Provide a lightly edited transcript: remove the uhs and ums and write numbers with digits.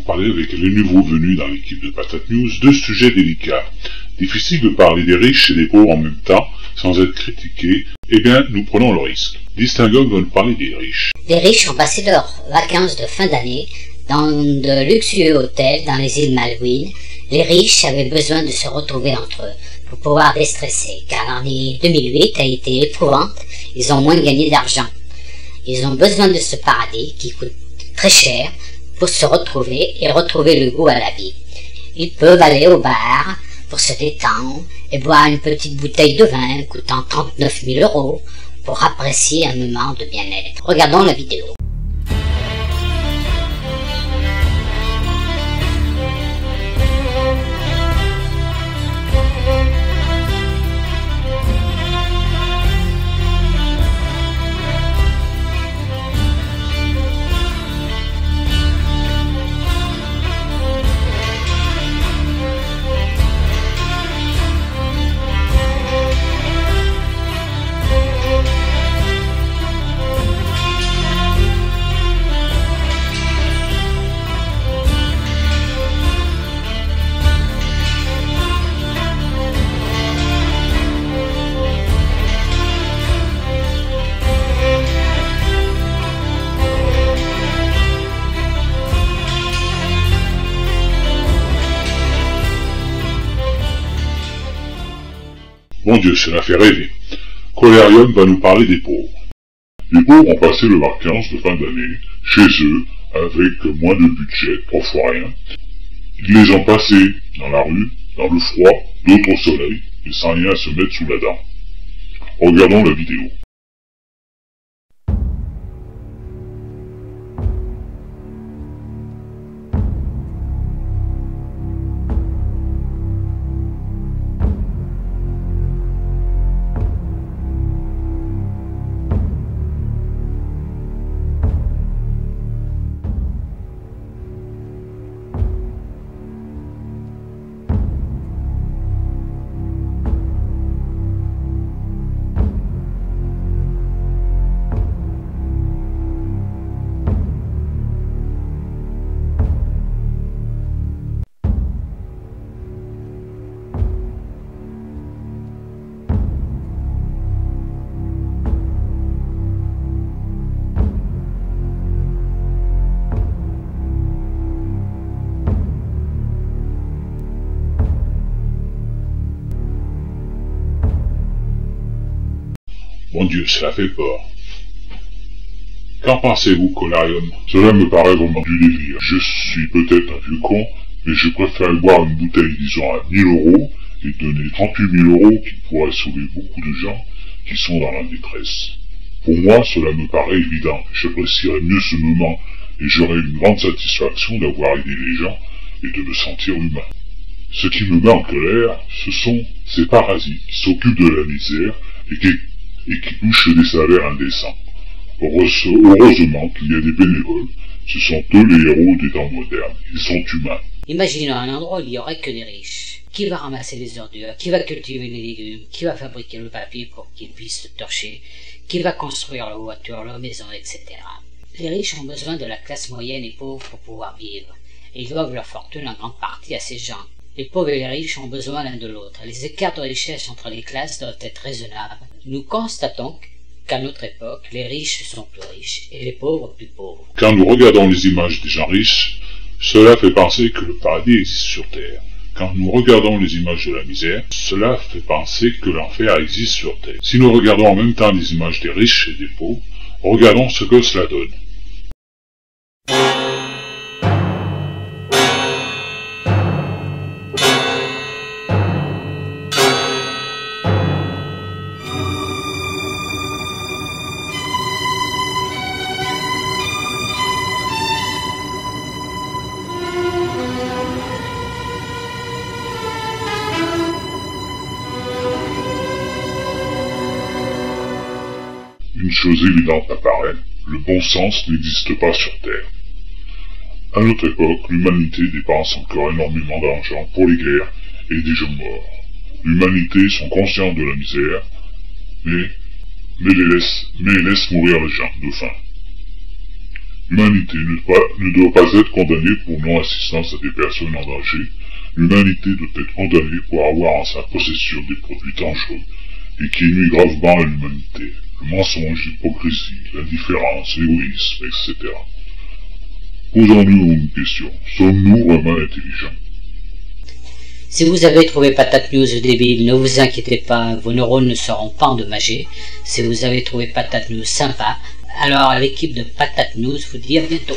parler avec les nouveaux venus dans l'équipe de Patate News de sujets délicats. Difficile de parler des riches et des pauvres en même temps, sans être critiqués, eh bien, nous prenons le risque. Distinguons va nous parler des riches. Les riches ont passé leurs vacances de fin d'année dans de luxueux hôtels dans les îles Malouines. Les riches avaient besoin de se retrouver entre eux pour pouvoir déstresser, car l'année 2008 a été éprouvante, ils ont moins gagné d'argent. Ils ont besoin de ce paradis qui coûte très cher pour se retrouver et retrouver le goût à la vie. Ils peuvent aller au bar pour se détendre et boire une petite bouteille de vin coûtant 39 000 € pour apprécier un moment de bien-être. Regardons la vidéo. Mon Dieu, cela fait rêver. Colérium va nous parler des pauvres. Les pauvres ont passé le vacances de fin d'année chez eux avec moins de budget, parfois rien. Ils les ont passés dans la rue, dans le froid, d'autres au soleil, et sans rien à se mettre sous la dent. Regardons la vidéo. Mon Dieu, cela fait peur. Qu'en pensez-vous, Colérium? Cela me paraît vraiment du délire. Je suis peut-être un vieux con, mais je préfère boire une bouteille, disons, à 1000 € et donner 38 000 € qui pourraient sauver beaucoup de gens qui sont dans la détresse. Pour moi, cela me paraît évident. J'apprécierais mieux ce moment et j'aurais une grande satisfaction d'avoir aidé les gens et de me sentir humain. Ce qui me met en colère, ce sont ces parasites qui s'occupent de la misère et qui touchent des salaires indécents. Heureusement qu'il y a des bénévoles. Ce sont eux les héros des temps modernes. Ils sont humains. Imaginons un endroit où il n'y aurait que des riches. Qui va ramasser les ordures? Qui va cultiver les légumes? Qui va fabriquer le papier pour qu'ils puissent se torcher? Qui va construire leur voiture, leur maison, etc. Les riches ont besoin de la classe moyenne et pauvre pour pouvoir vivre. Et ils doivent leur fortune en grande partie à ces gens. Les pauvres et les riches ont besoin l'un de l'autre. Les écarts de richesse entre les classes doivent être raisonnables. Nous constatons qu'à notre époque, les riches sont plus riches et les pauvres plus pauvres. Quand nous regardons les images des gens riches, cela fait penser que le paradis existe sur Terre. Quand nous regardons les images de la misère, cela fait penser que l'enfer existe sur Terre. Si nous regardons en même temps les images des riches et des pauvres, regardons ce que cela donne. Une chose évidente apparaît, le bon sens n'existe pas sur Terre. À notre époque, l'humanité dépense encore énormément d'argent pour les guerres et des gens morts. L'humanité sont conscients de la misère, mais laisse mourir les gens de faim. L'humanité ne doit pas être condamnée pour non-assistance à des personnes en danger. L'humanité doit être condamnée pour avoir en sa possession des produits dangereux et qui nuisent gravement à l'humanité. Le mensonge, l'hypocrisie, l'indifférence, l'égoïsme, etc. Posons-nous une question. Sommes-nous vraiment intelligents? Si vous avez trouvé Patate News débile, ne vous inquiétez pas, vos neurones ne seront pas endommagés. Si vous avez trouvé Patate News sympa, alors l'équipe de Patate News vous dit à bientôt.